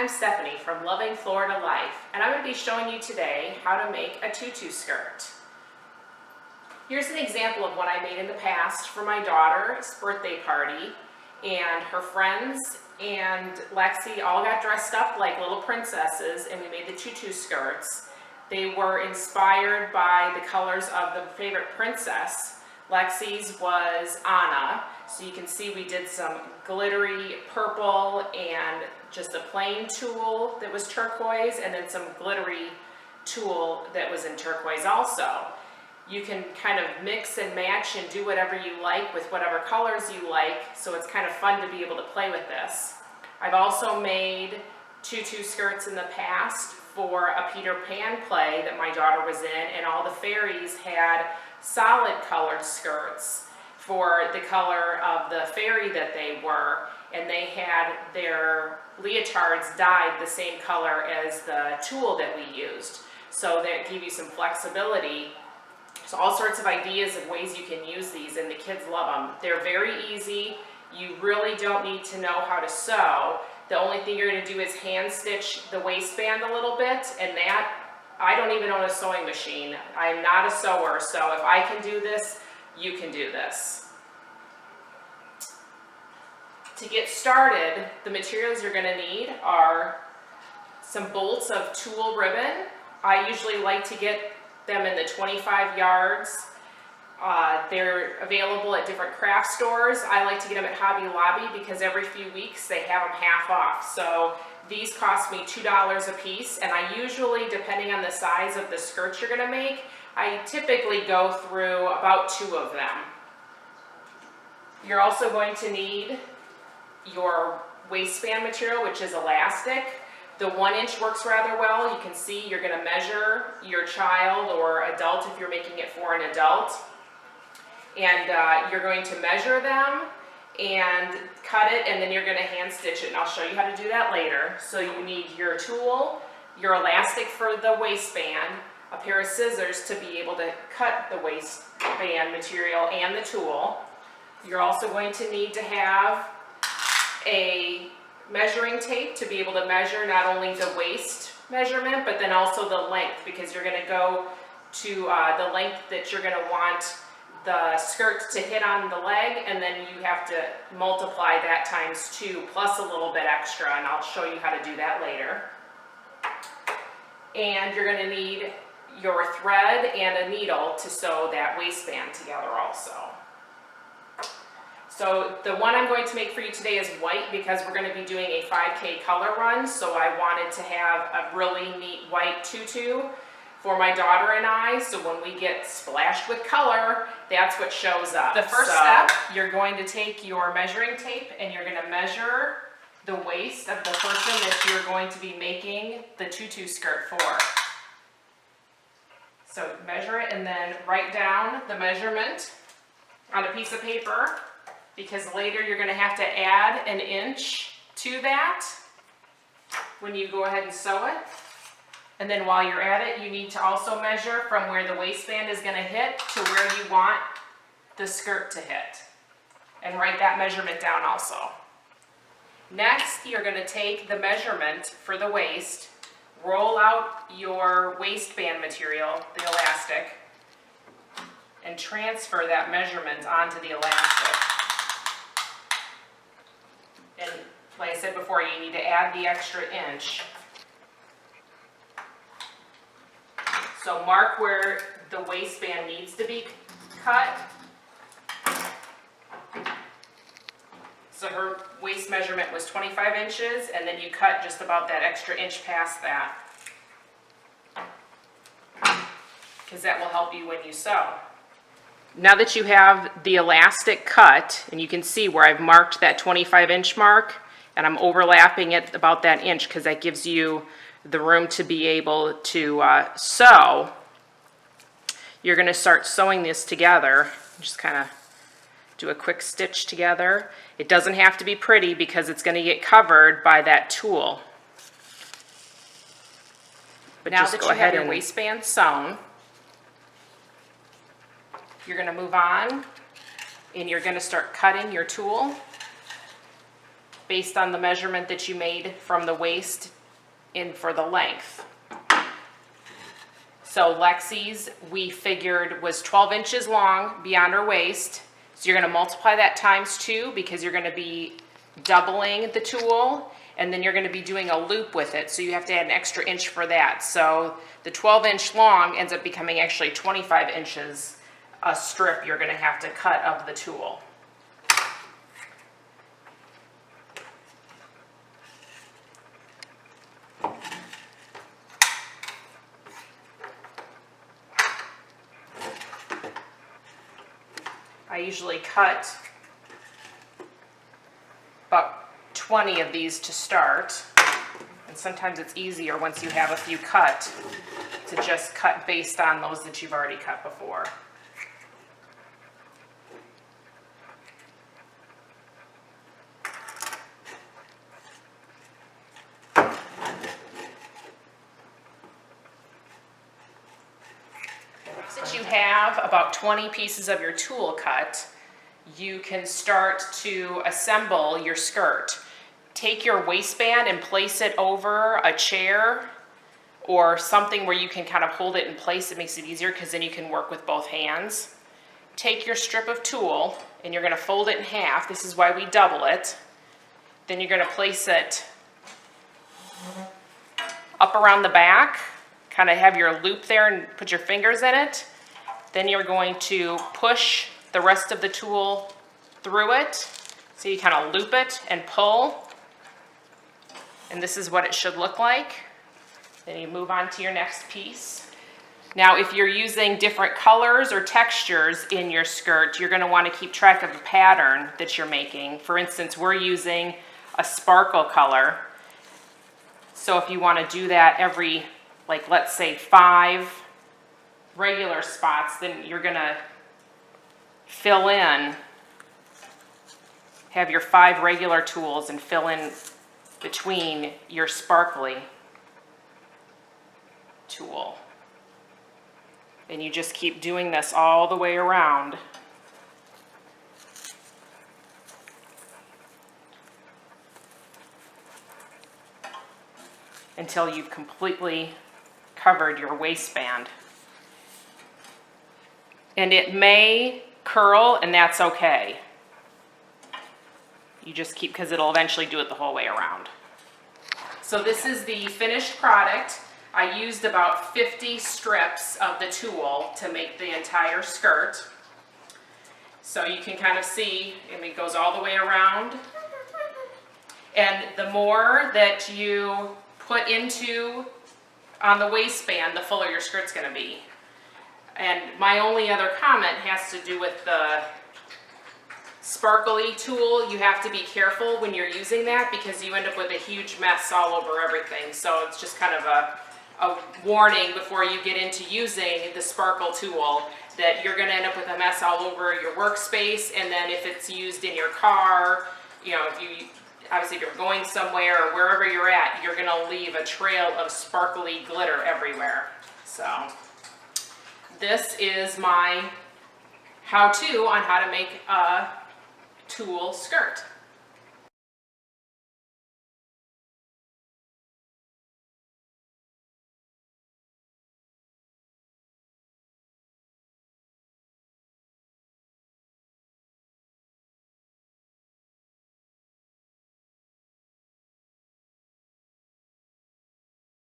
I'm Stephanie from Loving Florida Life, and I'm going to be showing you today how to make a tutu skirt. Here's an example of what I made in the past for my daughter's birthday party, and her friends and Lexi all got dressed up like little princesses, and we made the tutu skirts. They were inspired by the colors of the favorite princess. Lexi's was Anna, so you can see we did some glittery purple and just a plain tulle that was turquoise, and then some glittery tulle that was in turquoise also. You can kind of mix and match and do whatever you like with whatever colors you like, so it's kind of fun to be able to play with this. I've also made tutu skirts in the past for a Peter Pan play that my daughter was in, and all the fairies had solid colored skirts for the color of the fairy that they were, and they had their leotards dyed the same color as the tulle that we used, so that gave you some flexibility. So all sorts of ideas of ways you can use these, and the kids love them. They're very easy. You really don't need to know how to sew. The only thing you're going to do is hand stitch the waistband a little bit, and that, I don't even own a sewing machine. I'm not a sewer, so if I can do this, you can do this. To get started, the materials you're going to need are some bolts of tulle ribbon. I usually like to get them in the 25 yards. They're available at different craft stores. I like to get them at Hobby Lobby because every few weeks they have them half off. So these cost me $2 a piece, and I usually, depending on the size of the skirts you're going to make, I typically go through about 2 of them. You're also going to need your waistband material, which is elastic. The 1 inch works rather well. You can see you're going to measure your child or adult if you're making it for an adult. And you're going to measure them and cut it, and then you're going to hand stitch it, and I'll show you how to do that later. So you need your tulle, your elastic for the waistband, a pair of scissors to be able to cut the waistband material and the tulle. You're also going to need to have a measuring tape to be able to measure not only the waist measurement, but then also the length, because you're going to go to the length that you're going to want the skirt to hit on the leg, and then you have to multiply that times 2 plus a little bit extra, and I'll show you how to do that later. And you're going to need your thread and a needle to sew that waistband together also. So the one I'm going to make for you today is white because we're going to be doing a 5K color run, so I wanted to have a really neat white tutu for my daughter and I, so when we get splashed with color, that's what shows up. The first step, you're going to take your measuring tape and you're going to measure the waist of the person that you're going to be making the tutu skirt for. So measure it and then write down the measurement on a piece of paper, because later you're going to have to add an inch to that when you go ahead and sew it. And then while you're at it, you need to also measure from where the waistband is going to hit to where you want the skirt to hit. And write that measurement down also. Next, you're going to take the measurement for the waist, roll out your waistband material, the elastic, and transfer that measurement onto the elastic. And like I said before, you need to add the extra inch. So mark where the waistband needs to be cut. So her waist measurement was 25 inches, and then you cut just about that extra inch past that, because that will help you when you sew. Now that you have the elastic cut, and you can see where I've marked that 25 inch mark, and I'm overlapping it about that inch because that gives you the room to be able to sew, you're going to start sewing this together. Just kind of do a quick stitch together. It doesn't have to be pretty because it's going to get covered by that tulle. But now just go ahead and your waistband sewn, you're going to move on and you're going to start cutting your tulle. based on the measurement that you made from the waist in for the length. So Lexi's, we figured, was 12 inches long beyond her waist. So you're going to multiply that times 2 because you're going to be doubling the tulle, and then you're going to be doing a loop with it. So you have to add an extra inch for that. So the 12-inch long ends up becoming actually 25 inches a strip you're going to have to cut of the tulle. I usually cut about 20 of these to start, and sometimes it's easier once you have a few cut to just cut based on those that you've already cut before. Since you have about 20 pieces of your tulle cut, you can start to assemble your skirt. Take your waistband and place it over a chair or something where you can kind of hold it in place. It makes it easier because then you can work with both hands. Take your strip of tulle and you're going to fold it in half. This is why we double it. Then you're going to place it up around the back, kind of have your loop there and put your fingers in it. Then you're going to push the rest of the tulle through it. So you kind of loop it and pull. And this is what it should look like. Then you move on to your next piece. Now, if you're using different colors or textures in your skirt, you're going to want to keep track of the pattern that you're making. For instance, we're using a sparkle color. So if you want to do that every, like, let's say 5 regular spots, then you're going to fill in, have your 5 regular tools and fill in between your sparkly tool. And you just keep doing this all the way around. Until you've completely covered your waistband. And it may curl, and that's okay. You just keep, because it'll eventually do it the whole way around. So this is the finished product. I used about 50 strips of the tulle to make the entire skirt. So you can kind of see, it goes all the way around. And the more that you put into on the waistband, the fuller your skirt's going to be. And my only other comment has to do with the sparkly tulle. You have to be careful when you're using that because you end up with a huge mess all over everything. So it's just kind of a warning before you get into using the sparkle tulle that you're going to end up with a mess all over your workspace. And then if it's used in your car, you know, obviously if you're going somewhere or wherever you're at, you're going to leave a trail of sparkly glitter everywhere. So this is my how-to on how to make a tulle skirt.